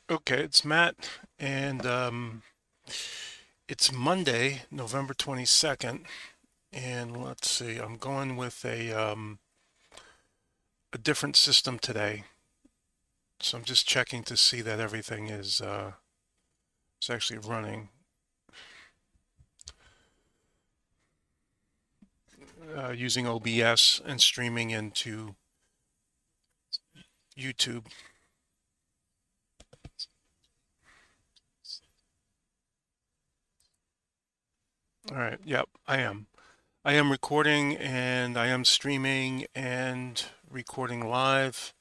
Okay, it's Matt, and it's Monday, November 22nd, and let's see, I'm going with a different system today. So I'm just checking to see that everything is actually running using OBS and streaming into YouTube. All right, yep, I am. I am recording and I am streaming and recording live.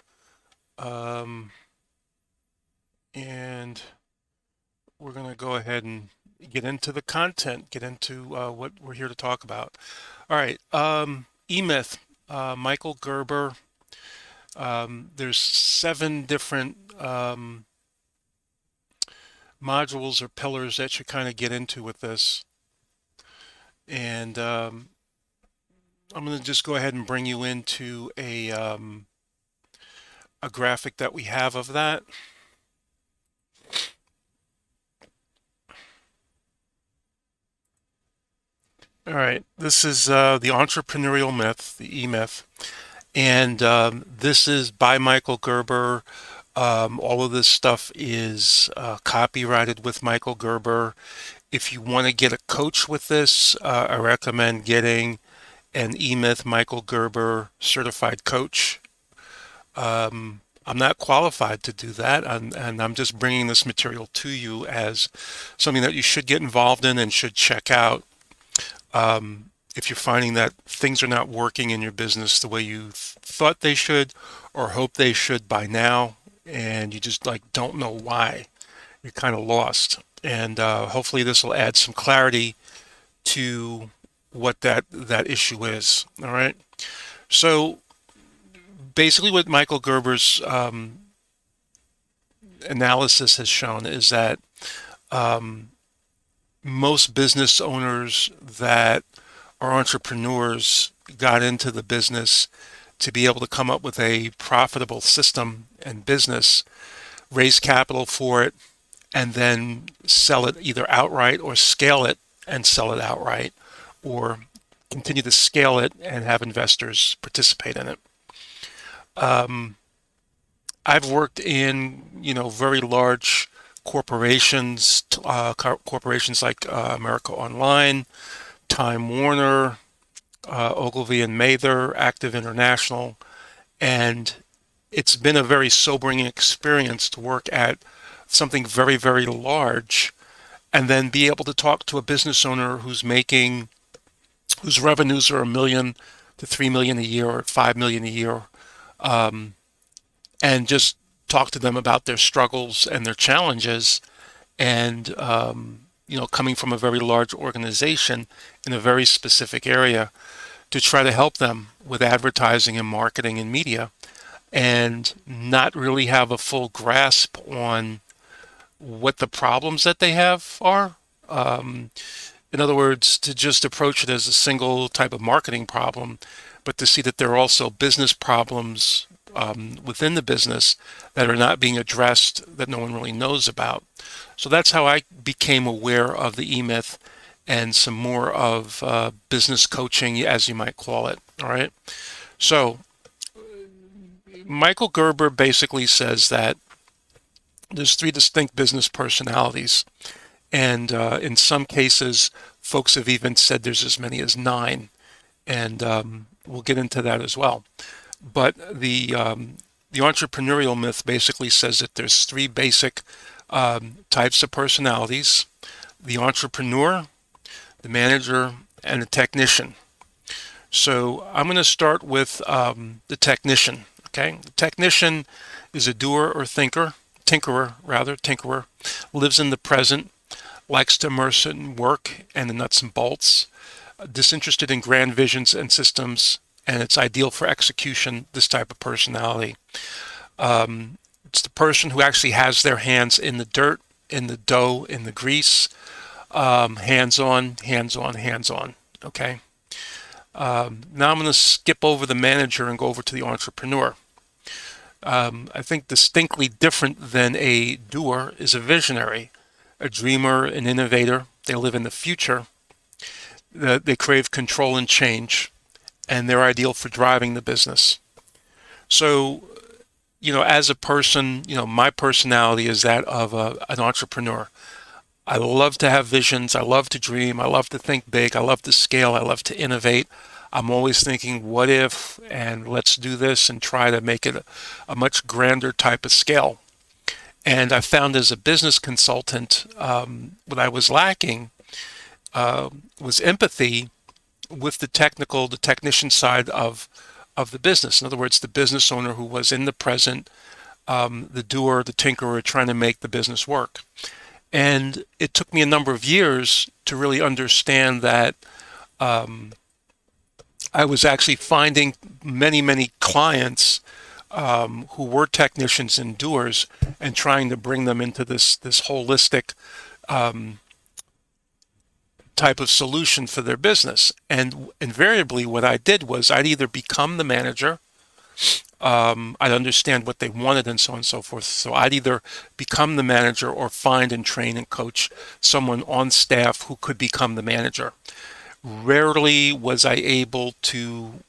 Um, and we're going to go ahead and get into the content, get into what we're here to talk about. All right, E-Myth, Michael Gerber. There's 7 different modules or pillars that you kind of get into with this. And I'm going to just go ahead and bring you into a graphic that we have of that. All right, this is the entrepreneurial myth, the E-Myth. And this is by Michael Gerber. All of this stuff is copyrighted with Michael Gerber. If you want to get a coach with this, I recommend getting an E-Myth Michael Gerber certified coach. I'm not qualified to do that, and I'm just bringing this material to you as something that you should get involved in and should check out. If you're finding that things are not working in your business the way you thought they should or hope they should by now, and you just like don't know why, you're kind of lost. And hopefully this will add some clarity to what that issue is. All right. So basically, what Michael Gerber's analysis has shown is that most business owners that are entrepreneurs got into the business to be able to come up with a profitable system and business, raise capital for it, and then sell it either outright or scale it and sell it outright, or continue to scale it and have investors participate in it. I've worked in, very large corporations, corporations like America Online, Time Warner, Ogilvy and Mather, Active International, and it's been a very sobering experience to work at something very, very large and then be able to talk to a business owner whose revenues are 1 million to 3 million a year or 5 million a year, and just talk to them about their struggles and their challenges, and coming from a very large organization in a very specific area to try to help them with advertising and marketing and media, and not really have a full grasp on what the problems that they have are. In other words, to just approach it as a single type of marketing problem, but to see that there are also business problems within the business that are not being addressed, that no one really knows about. So that's how I became aware of the E-Myth and some more of business coaching, as you might call it. All right. So Michael Gerber basically says that there's 3 distinct business personalities. And in some cases, folks have even said there's as many as 9. And we'll get into that as well. But the entrepreneurial myth basically says that there's 3 basic types of personalities: the entrepreneur, the manager, and the technician. So I'm going to start with the technician. Okay, the technician is a doer or tinkerer, lives in the present, likes to immerse in work and the nuts and bolts, disinterested in grand visions and systems, and it's ideal for execution, this type of personality. It's the person who actually has their hands in the dirt, in the dough, in the grease, hands on, hands on, hands on. Okay. Now I'm going to skip over the manager and go over to the entrepreneur. I think distinctly different than a doer is a visionary, a dreamer, an innovator. They live in the future. They crave control and change, and they're ideal for driving the business. So, as a person, my personality is that of an entrepreneur. I love to have visions. I love to dream. I love to think big. I love to scale. I love to innovate. I'm always thinking, what if, and let's do this and try to make it a much grander type of scale. And I found as a business consultant, what I was lacking was empathy with the technician side of the business. In other words, the business owner who was in the present, the doer, the tinkerer, trying to make the business work. And it took me a number of years to really understand that I was actually finding many, many clients who were technicians and doers, and trying to bring them into this holistic type of solution for their business. And invariably, what I did was I'd either become the manager, I'd understand what they wanted, and so on and so forth. So I'd either become the manager or find and train and coach someone on staff who could become the manager. Rarely was I able to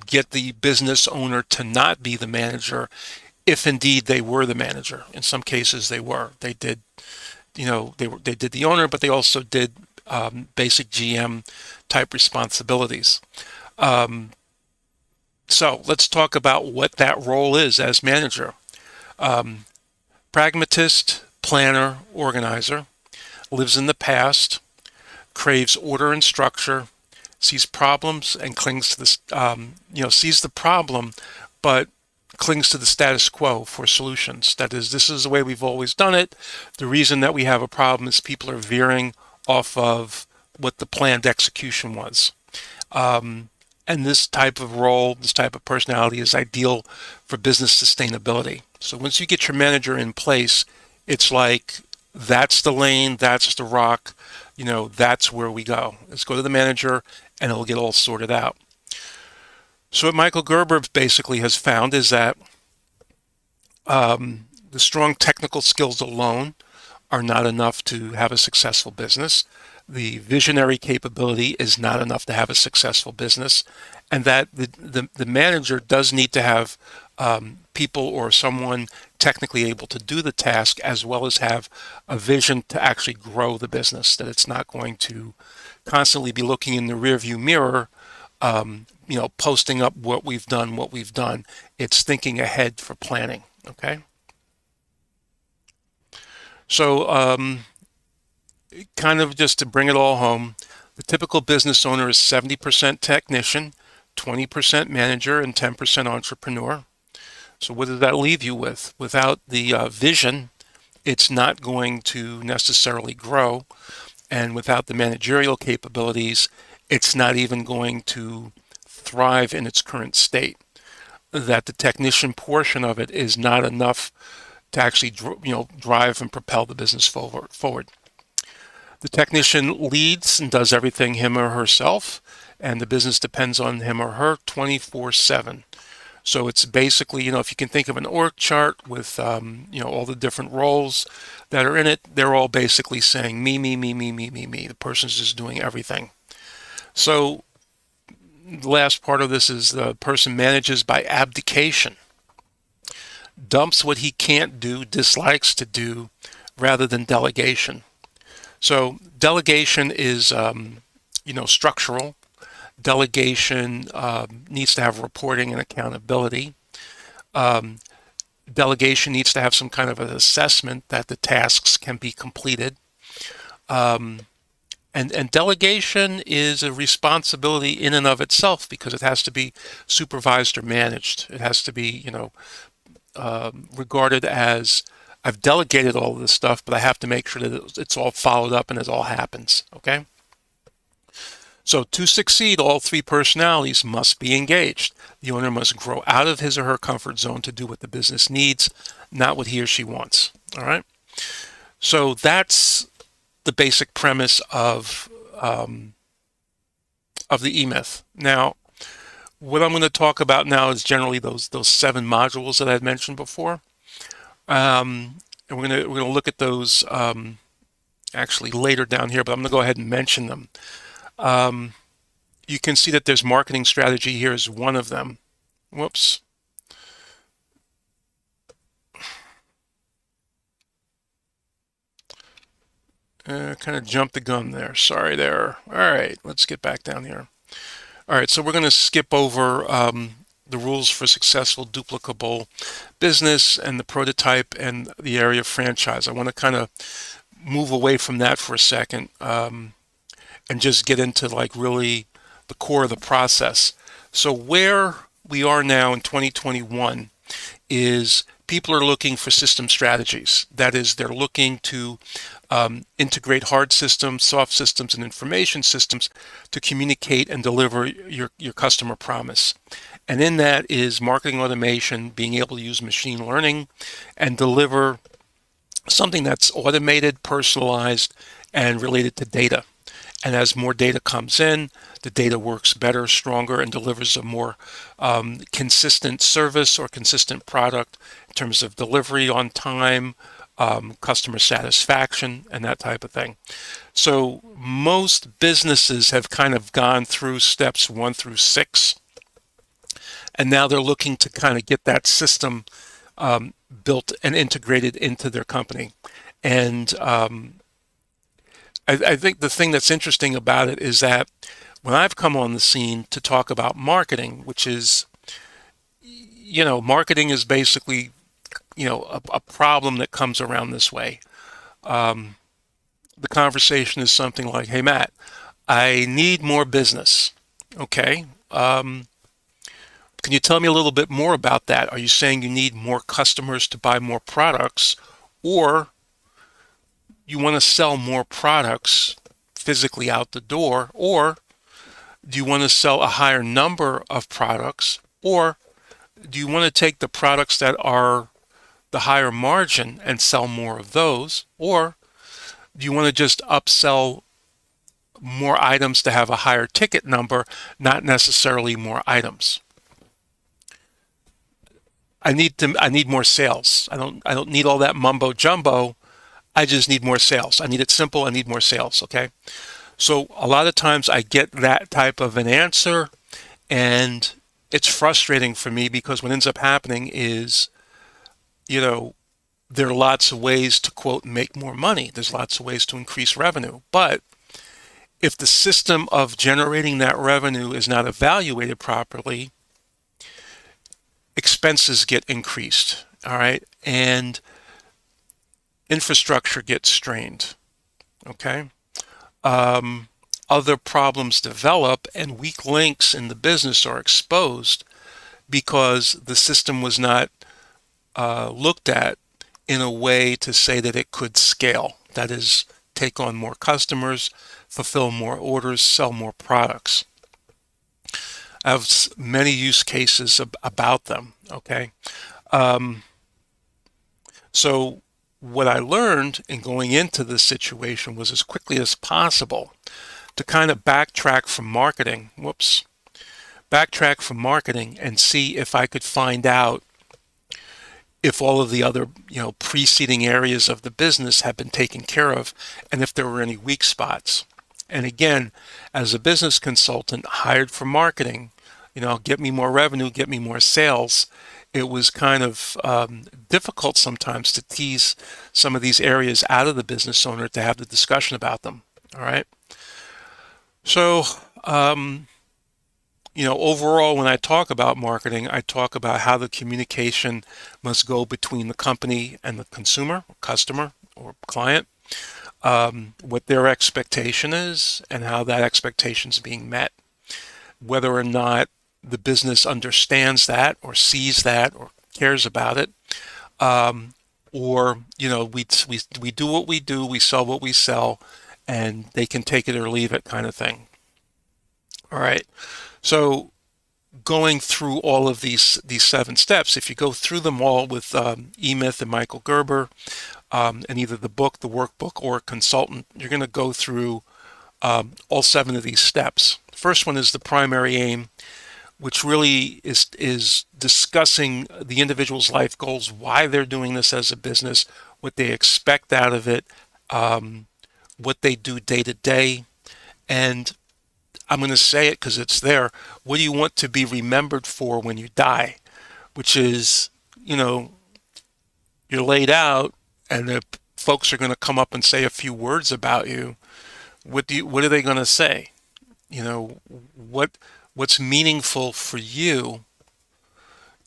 get the business owner to not be the manager, if indeed they were the manager. In some cases, they were. They did, they did the owner, but they also did basic GM type responsibilities. So let's talk about what that role is as manager. Pragmatist, planner, organizer, lives in the past, craves order and structure, sees problems and clings to this, sees the problem, but clings to the status quo for solutions. That is, this is the way we've always done it. The reason that we have a problem is people are veering off of what the planned execution was. And this type of role, this type of personality is ideal for business sustainability. So once you get your manager in place, it's like, that's the lane, that's the rock, that's where we go. Let's go to the manager and it'll get all sorted out. So what Michael Gerber basically has found is that the strong technical skills alone are not enough to have a successful business. The visionary capability is not enough to have a successful business, and that the manager does need to have people or someone technically able to do the task, as well as have a vision to actually grow the business, that it's not going to constantly be looking in the rearview mirror, posting up what we've done. It's thinking ahead for planning. Okay. So, kind of just to bring it all home, the typical business owner is 70% technician, 20% manager, and 10% entrepreneur. So what does that leave you with? Without the vision, it's not going to necessarily grow. And without the managerial capabilities, it's not even going to thrive in its current state. That the technician portion of it is not enough to actually drive and propel the business forward. The technician leads and does everything him or herself, and the business depends on him or her 24/7. So it's basically, if you can think of an org chart with, all the different roles that are in it, they're all basically saying me, me, me, me, me, me, me. The person's just doing everything. So the last part of this is the person manages by abdication, dumps what he can't do, dislikes to do, rather than delegation. So delegation is, structural. Delegation needs to have reporting and accountability. Delegation needs to have some kind of an assessment that the tasks can be completed. And delegation is a responsibility in and of itself, because it has to be supervised or managed. It has to be, regarded as, I've delegated all of this stuff, but I have to make sure that it's all followed up and it all happens. Okay. So to succeed, all three personalities must be engaged. The owner must grow out of his or her comfort zone to do what the business needs, not what he or she wants. All right. So that's the basic premise of the E-Myth. Now, what I'm going to talk about now is generally those 7 modules that I had mentioned before. And we're gonna look at those actually later down here, but I'm going to go ahead and mention them. Um, you can see that there's marketing strategy here as one of them. Whoops. Kind of jumped the gun there. Sorry there. All right, let's get back down here. All right, so we're going to skip over the rules for successful duplicable business and the prototype and the area of franchise. I want to kind of move away from that for a second and just get into like really the core of the process. So where we are now in 2021 is people are looking for system strategies. That is, they're looking to integrate hard systems, soft systems, and information systems to communicate and deliver your customer promise. And in that is marketing automation, being able to use machine learning and deliver something that's automated, personalized, and related to data. And as more data comes in, the data works better, stronger, and delivers a more consistent service or consistent product in terms of delivery on time, customer satisfaction, and that type of thing. So most businesses have kind of gone through steps 1 through 6, and now they're looking to kind of get that system built and integrated into their company. And I think the thing that's interesting about it is that when I've come on the scene to talk about marketing, which is, marketing is basically, a problem that comes around this way. The conversation is something like, hey, Matt, I need more business. Okay. Can you tell me a little bit more about that? Are you saying you need more customers to buy more products, or you want to sell more products physically out the door, or do you want to sell a higher number of products, or do you want to take the products that are the higher margin and sell more of those, or do you want to just upsell more items to have a higher ticket number, not necessarily more items? I need more sales. I don't need all that mumbo jumbo. I just need more sales. I need it simple. I need more sales. Okay. So a lot of times I get that type of an answer, and it's frustrating for me because what ends up happening is, you know, there are lots of ways to quote make more money. There's lots of ways to increase revenue. But if the system of generating that revenue is not evaluated properly, expenses get increased. All right. And infrastructure gets strained. Okay. Other problems develop and weak links in the business are exposed because the system was not looked at in a way to say that it could scale. That is, take on more customers, fulfill more orders, sell more products. I have many use cases about them. Okay. So what I learned in going into this situation was as quickly as possible to kind of backtrack from marketing. Backtrack from marketing and see if I could find out if all of the other, preceding areas of the business have been taken care of and if there were any weak spots. And again, as a business consultant hired for marketing, get me more revenue, get me more sales, it was kind of difficult sometimes to tease some of these areas out of the business owner to have the discussion about them. All right. So, overall, when I talk about marketing, I talk about how the communication must go between the company and the consumer, customer, or client, what their expectation is, and how that expectation is being met. Whether or not the business understands that, or sees that, or cares about it, or we do what we do, we sell what we sell, and they can take it or leave it, kind of thing. All right. So going through all of these 7 steps, if you go through them all with E-Myth and Michael Gerber, and either the book, the workbook, or a consultant, you're going to go through all 7 of these steps. The first one is the primary aim, which really is discussing the individual's life goals, why they're doing this as a business, what they expect out of it, um, what they do day to day, and I'm going to say it because it's there. What do you want to be remembered for when you die? Which is, you know, you're laid out, and the folks are going to come up and say a few words about you. What are they going to say? You know, what's meaningful for you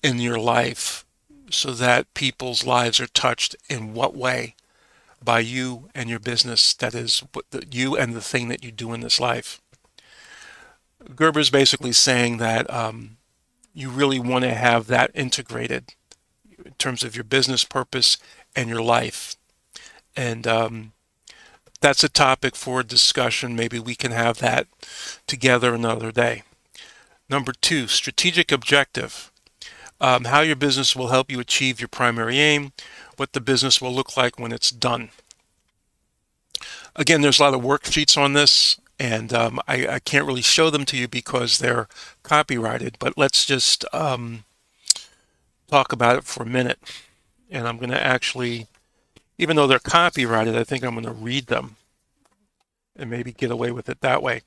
in your life so that people's lives are touched in what way by you and your business, that is you and the thing that you do in this life. Gerber's basically saying that you really want to have that integrated in terms of your business purpose and your life. And that's a topic for discussion. Maybe we can have that together another day. Number two, strategic objective. How your business will help you achieve your primary aim, what the business will look like when it's done. Again, there's a lot of worksheets on this, and I can't really show them to you because they're copyrighted, but let's just talk about it for a minute. And I'm going to actually, even though they're copyrighted, I think I'm going to read them and maybe get away with it that way.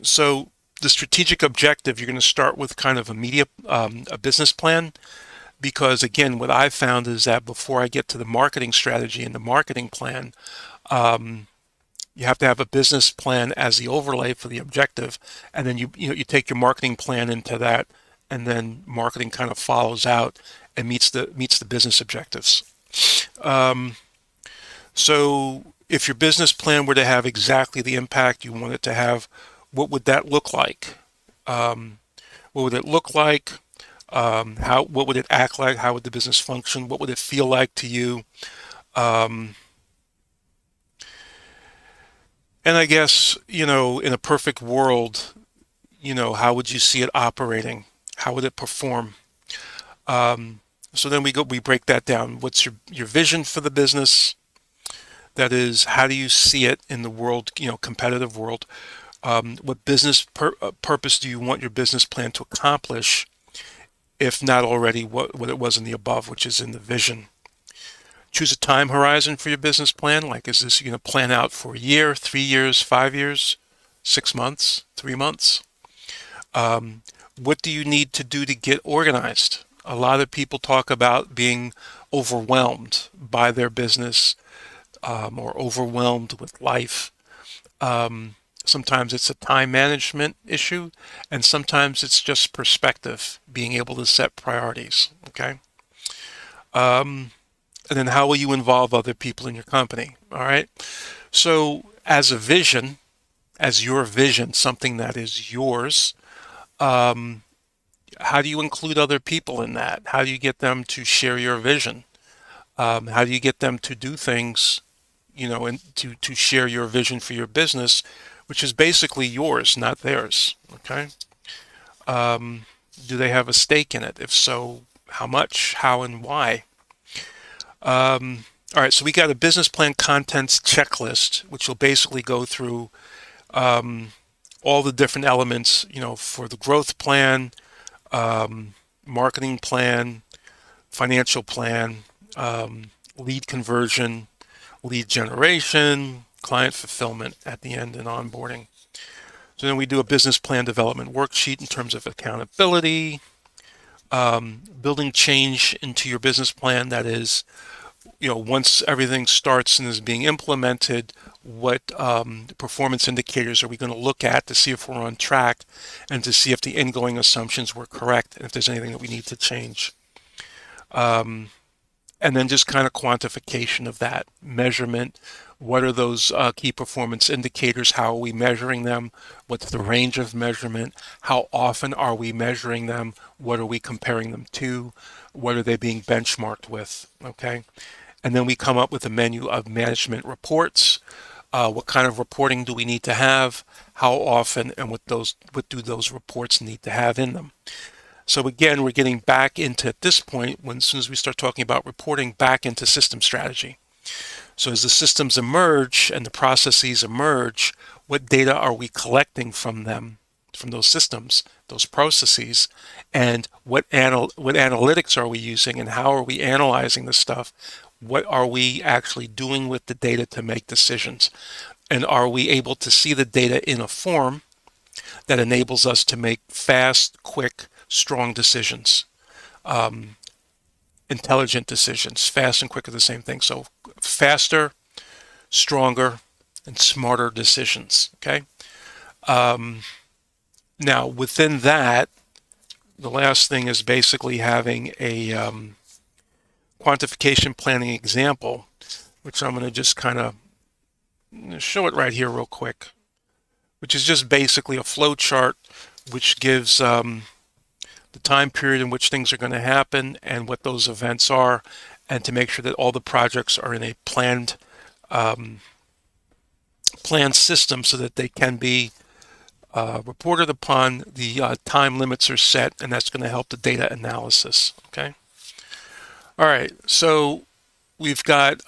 So the strategic objective, you're going to start with kind of a business plan, because again, what I've found is that before I get to the marketing strategy and the marketing plan, you have to have a business plan as the overlay for the objective, and then you take your marketing plan into that, and then marketing kind of follows out and meets the business objectives. So if your business plan were to have exactly the impact you want it to have, what would that look like? What would it look like? What would it act like? How would the business function? What would it feel like to you? And I guess, in a perfect world, how would you see it operating? How would it perform? So then we break that down. What's your vision for the business? That is, how do you see it in the world, competitive world? What business purpose do you want your business plan to accomplish, if not already what it was in the above, which is in the vision? Choose a time horizon for your business plan. Like, is this going to plan out for a year, 3 years, 5 years, 6 months, 3 months? What do you need to do to get organized? A lot of people talk about being overwhelmed by their business, or overwhelmed with life. Sometimes it's a time management issue, and sometimes it's just perspective, being able to set priorities. Okay. And then how will you involve other people in your company? All right. So as your vision, something that is yours, how do you include other people in that? How do you get them to share your vision? How do you get them to do things, and to share your vision for your business, which is basically yours, not theirs? Okay. Do they have a stake in it? If so, how much, how, and why? All right, so we got a business plan contents checklist, which will basically go through all the different elements, for the growth plan, marketing plan, financial plan, lead conversion, lead generation, client fulfillment at the end, and onboarding. So then we do a business plan development worksheet in terms of accountability, building change into your business plan. That is, once everything starts and is being implemented, what performance indicators are we going to look at to see if we're on track, and to see if the ingoing assumptions were correct, and if there's anything that we need to change. And then just kind of quantification of that measurement. What are those key performance indicators? How are we measuring them? What's the range of measurement? How often are we measuring them? What are we comparing them to? What are they being benchmarked with? Okay. And then we come up with a menu of management reports. What kind of reporting do we need to have? How often? And what do those reports need to have in them? So again, we're getting back into, at this point, as soon as we start talking about reporting, back into system strategy. So as the systems emerge and the processes emerge, what data are we collecting from them, from those systems, those processes, and what analytics are we using, and how are we analyzing the stuff? What are we actually doing with the data to make decisions? And are we able to see the data in a form that enables us to make fast, quick, strong decisions? Intelligent decisions. Fast and quick are the same thing. So faster, stronger, and smarter decisions. Okay. Now, within that, the last thing is basically having a quantification planning example, which I'm going to just kind of show it right here real quick, which is just basically a flow chart which gives the time period in which things are going to happen and what those events are, and to make sure that all the projects are in a planned system so that they can be reported upon. The time limits are set, and that's going to help the data analysis. Okay. All right. So we've got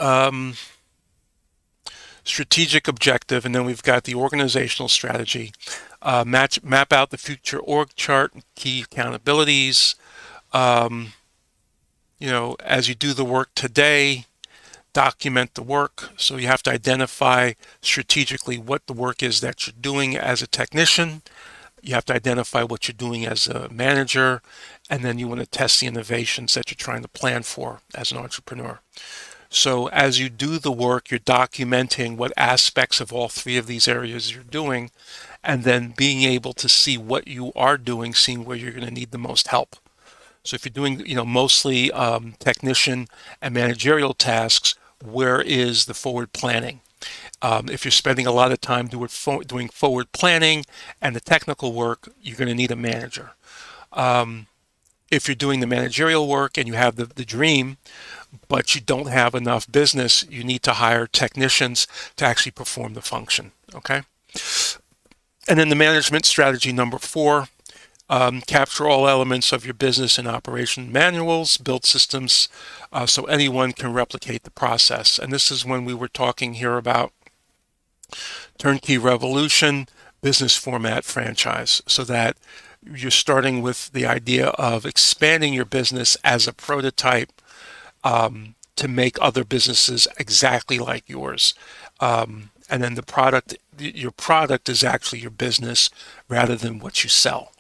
strategic objective, and then we've got the organizational strategy. Map out the future org chart, key accountabilities. As you do the work today, document the work. So you have to identify strategically what the work is that you're doing as a technician. You have to identify what you're doing as a manager, and then you want to test the innovations that you're trying to plan for as an entrepreneur. So as you do the work, you're documenting what aspects of all three of these areas you're doing, and then being able to see what you are doing, seeing where you're going to need the most help. So if you're doing, mostly technician and managerial tasks, where is the forward planning? If you're spending a lot of time doing forward planning and the technical work, you're going to need a manager. If you're doing the managerial work and you have the dream, but you don't have enough business, you need to hire technicians to actually perform the function. Okay. And then the management strategy number 4, capture all elements of your business and operation manuals, build systems so anyone can replicate the process. And this is when we were talking here about turnkey revolution, business format franchise, so that you're starting with the idea of expanding your business as a prototype to make other businesses exactly like yours. And then your product is actually your business rather than what you sell.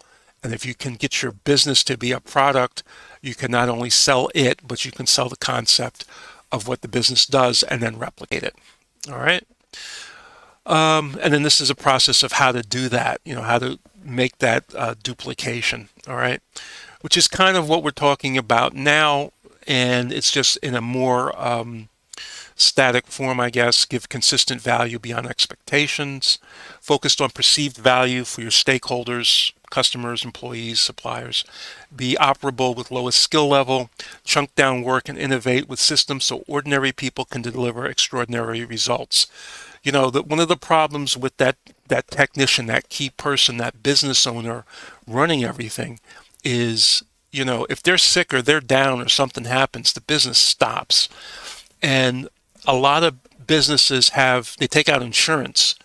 And if you can get your business to be a product, you can not only sell it, but you can sell the concept of what the business does and then replicate it. All right. And then this is a process of how to do that, how to make that duplication. All right. Which is kind of what we're talking about now. And it's just in a more static form, I guess. Give consistent value beyond expectations, focused on perceived value for your stakeholders, customers, employees, suppliers. Be operable with lowest skill level, chunk down work, and innovate with systems so ordinary people can deliver extraordinary results. One of the problems with that technician, that key person, that business owner running everything is, if they're sick or they're down or something happens, the business stops. And a lot of businesses they take out insurance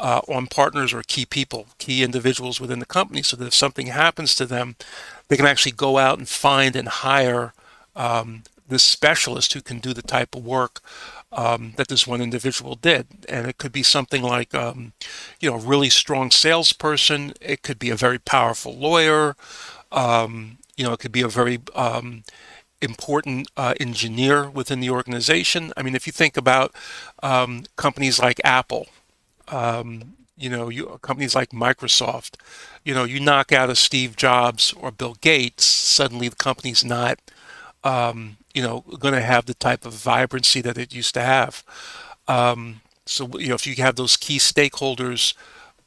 on partners or key people, key individuals within the company, so that if something happens to them, they can actually go out and find and hire this specialist who can do the type of work that this one individual did. And it could be something like, a really strong salesperson. It could be a very powerful lawyer. It could be a very important engineer within the organization. I mean, if you think about companies like Apple, companies like Microsoft, you knock out a Steve Jobs or Bill Gates, suddenly the company's not, going to have the type of vibrancy that it used to have. So, if you have those key stakeholders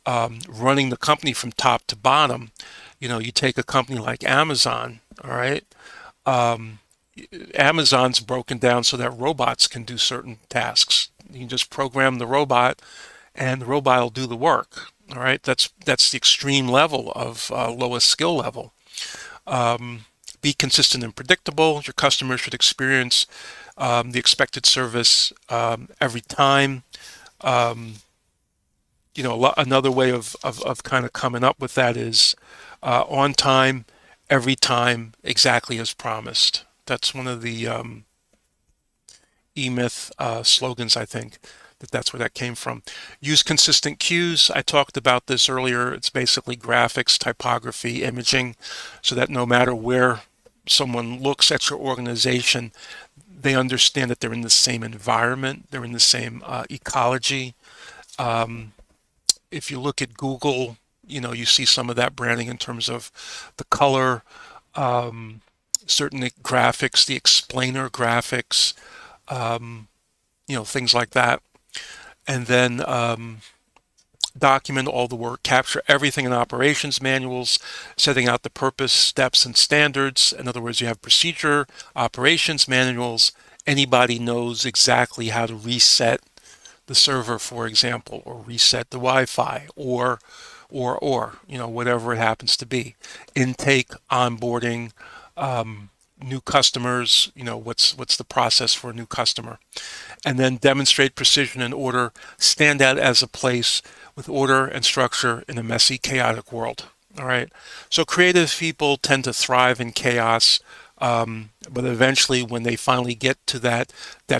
running the company from top to bottom, you take a company like Amazon, all right? Amazon's broken down so that robots can do certain tasks. You can just program the robot and the robot will do the work. All right. That's the extreme level of lowest skill level. Be consistent and predictable. Your customers should experience the expected service every time. Another way of kind of coming up with that is on time, every time, exactly as promised. That's one of the E-Myth slogans, I think, that's where that came from. Use consistent cues. I talked about this earlier. It's basically graphics, typography, imaging, so that no matter where someone looks at your organization, they understand that they're in the same environment, they're in the same ecology. If you look at Google, you see some of that branding in terms of the color, certain graphics, the explainer graphics, things like that. And then document all the work, capture everything in operations manuals, setting out the purpose, steps, and standards. In other words, you have procedure, operations manuals. Anybody knows exactly how to reset the server, for example, or reset the Wi-Fi, or whatever it happens to be. Intake, onboarding, new customers. What's the process for a new customer, and then demonstrate precision and order. Stand out as a place with order and structure in a messy, chaotic world. All right. So creative people tend to thrive in chaos. But eventually, when they finally get to that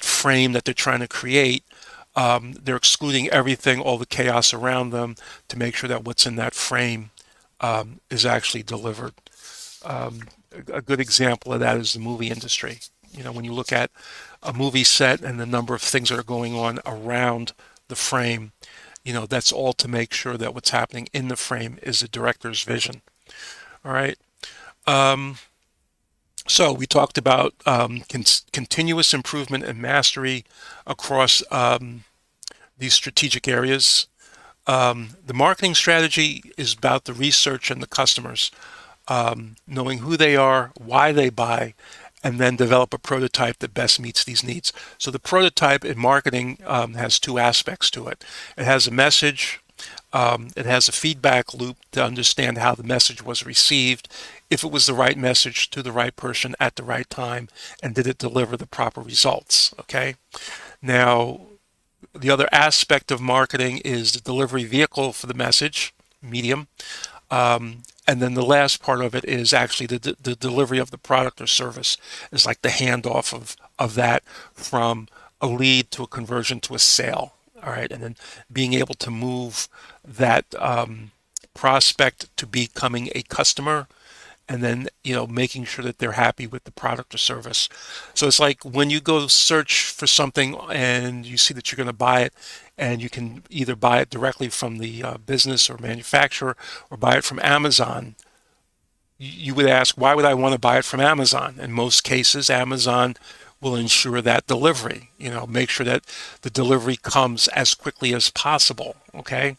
frame that they're trying to create, they're excluding everything, all the chaos around them, to make sure that what's in that frame is actually delivered. A good example of that is the movie industry. When you look at a movie set and the number of things that are going on around the frame, that's all to make sure that what's happening in the frame is the director's vision. All right. So we talked about continuous improvement and mastery across these strategic areas. The marketing strategy is about the research and the customers, knowing who they are, why they buy, and then develop a prototype that best meets these needs. So the prototype in marketing has two aspects to it. It has a message. It has a feedback loop to understand how the message was received, if it was the right message to the right person at the right time, and did it deliver the proper results. Okay. Now, the other aspect of marketing is the delivery vehicle for the message, medium. And then the last part of it is actually the delivery of the product or service, is like the handoff of that from a lead to a conversion to a sale. All right. And then being able to move that prospect to becoming a customer, and then making sure that they're happy with the product or service. So it's like when you go search for something and you see that you're going to buy it, and you can either buy it directly from the business or manufacturer, or buy it from Amazon. You would ask, why would I want to buy it from Amazon? In most cases, Amazon will ensure that delivery, make sure that the delivery comes as quickly as possible. Okay.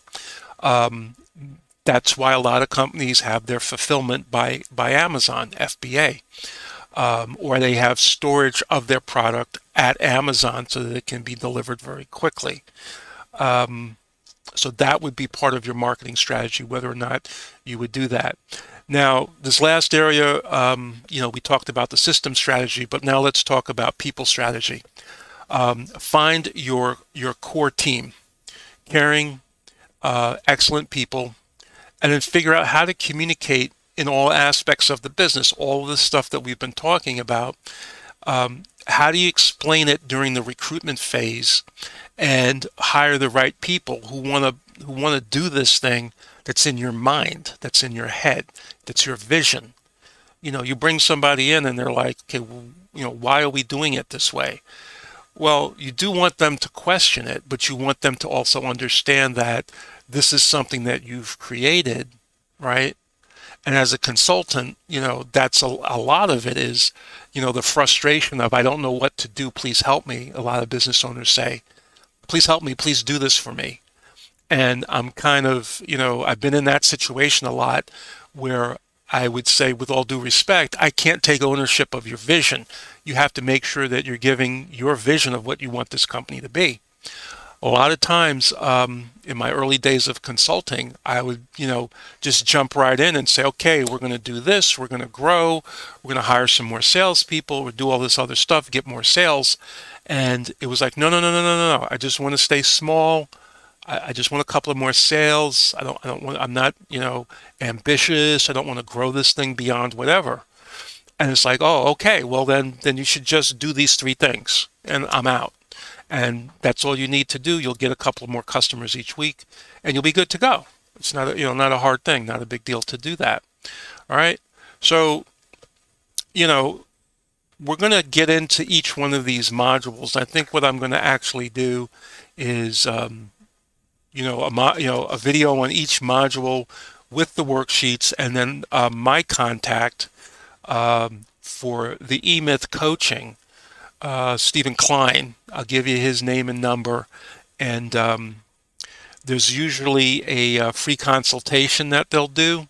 That's why a lot of companies have their fulfillment by Amazon, FBA, or they have storage of their product at Amazon so that it can be delivered very quickly. So that would be part of your marketing strategy, whether or not you would do that. Now, this last area, we talked about the system strategy, but now let's talk about people strategy. Find your core team, caring, excellent people, and then figure out how to communicate in all aspects of the business, all of the stuff that we've been talking about. How do you explain it during the recruitment phase and hire the right people who want to do this thing that's in your mind, that's in your head, that's your vision? You bring somebody in and they're like, okay, well, why are we doing it this way? Well, you do want them to question it, but you want them to also understand that this is something that you've created, right? And as a consultant, that's a lot of it is, the frustration of, I don't know what to do, please help me. A lot of business owners say, please help me, please do this for me. And I'm kind of, I've been in that situation a lot where I would say, with all due respect, I can't take ownership of your vision. You have to make sure that you're giving your vision of what you want this company to be. A lot of times, in my early days of consulting, I would, just jump right in and say, okay, we're going to do this, we're going to grow, we're going to hire some more salespeople, we'll do all this other stuff, get more sales. And it was like, no. I just want to stay small. I just want a couple of more sales. I don't want, I'm not, ambitious. I don't want to grow this thing beyond whatever. And it's like, oh, okay, well then you should just do these three things and I'm out. And that's all you need to do. You'll get a couple of more customers each week and you'll be good to go. It's not not a hard thing, not a big deal to do that. All right. So, you know, we're going to get into each one of these modules. I think what I'm going to actually do is, a video on each module with the worksheets, and then my contact for the eMyth coaching, Stephen Klein. I'll give you his name and number, and there's usually a free consultation that they'll do.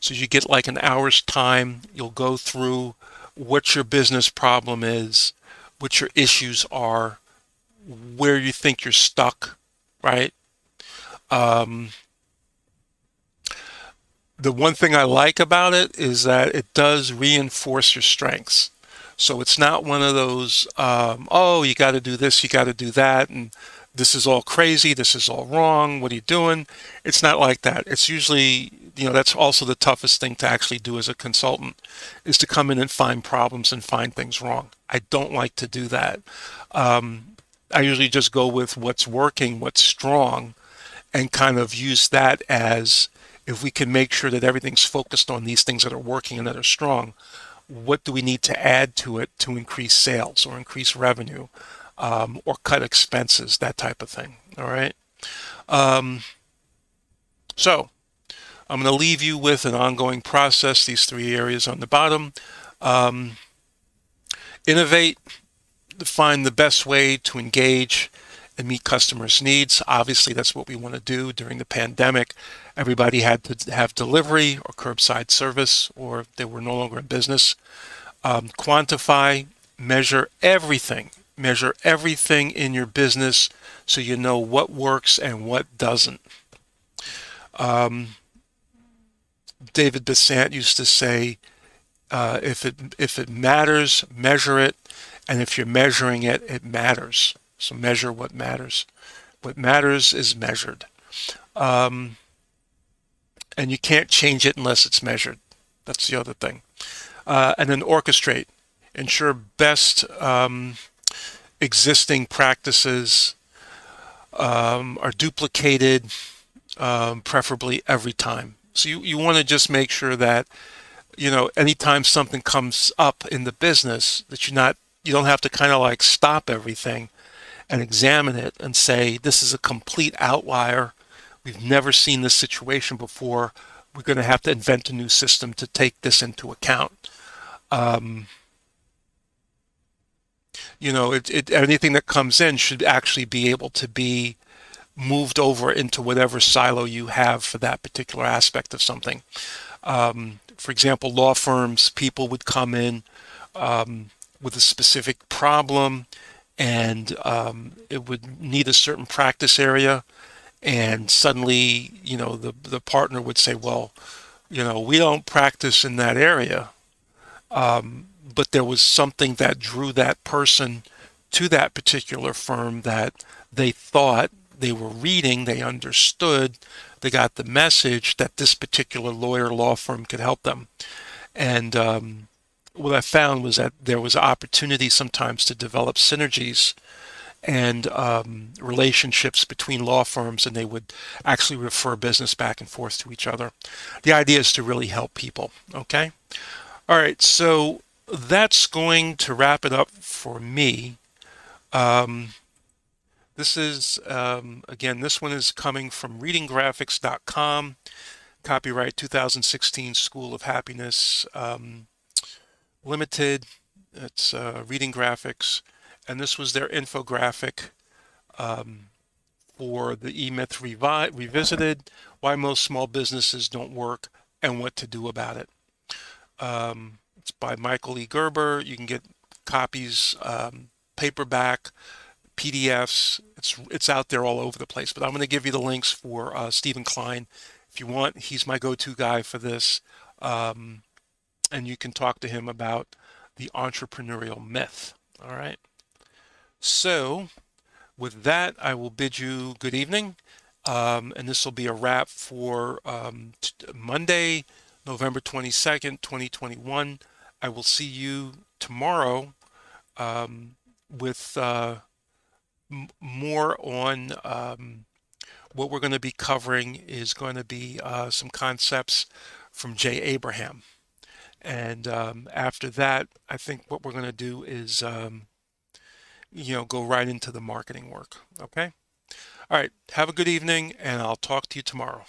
So you get like an hour's time. You'll go through what your business problem is, what your issues are, where you think you're stuck, right? The one thing I like about it is that it does reinforce your strengths. So it's not one of those, oh, you got to do this, you got to do that, and this is all crazy, this is all wrong, what are you doing? It's not like that. It's usually, that's also the toughest thing to actually do as a consultant, is to come in and find problems and find things wrong. I don't like to do that. I usually just go with what's working, what's strong, and kind of use that as, if we can make sure that everything's focused on these things that are working and that are strong, what do we need to add to it to increase sales or increase revenue, or cut expenses, that type of thing. All right. So I'm going to leave you with an ongoing process, these three areas on the bottom. Innovate, find the best way to engage and meet customers' needs. Obviously, that's what we want to do during the pandemic. Everybody had to have delivery or curbside service, or they were no longer in business. Quantify, measure everything. Measure everything in your business so you know what works and what doesn't. David Besant used to say, if it matters, measure it, and if you're measuring it, it matters. So measure what matters. What matters is measured. And you can't change it unless it's measured. That's the other thing. And then orchestrate. Ensure best existing practices are duplicated, preferably every time. So you want to just make sure that, anytime something comes up in the business, that you don't have to kind of like stop everything and examine it and say, this is a complete outlier. We've never seen this situation before. We're going to have to invent a new system to take this into account. Anything that comes in should actually be able to be moved over into whatever silo you have for that particular aspect of something. For example, law firms, people would come in with a specific problem, and it would need a certain practice area, and suddenly, the partner would say, well, we don't practice in that area, but there was something that drew that person to that particular firm that they thought they were reading, they understood, they got the message that this particular lawyer law firm could help them. And what I found was that there was opportunity sometimes to develop synergies and relationships between law firms, and they would actually refer business back and forth to each other. The idea is to really help people. Okay. All right. So that's going to wrap it up for me. This is, again, this one is coming from readinggraphics.com. Copyright 2016 School of Happiness Limited. It's Reading Graphics. And this was their infographic for the eMyth Revisited, Why Most Small Businesses Don't Work and What to Do About It. It's by Michael E. Gerber. You can get copies, paperback, PDFs. It's out there all over the place. But I'm going to give you the links for Stephen Klein. If you want, he's my go-to guy for this. And you can talk to him about the entrepreneurial myth. All right. So with that, I will bid you good evening. And this will be a wrap for Monday, November 22nd, 2021. I will see you tomorrow with more on what we're going to be covering is going to be some concepts from Jay Abraham. And after that, I think what we're going to do is, go right into the marketing work. Okay. All right. Have a good evening, and I'll talk to you tomorrow.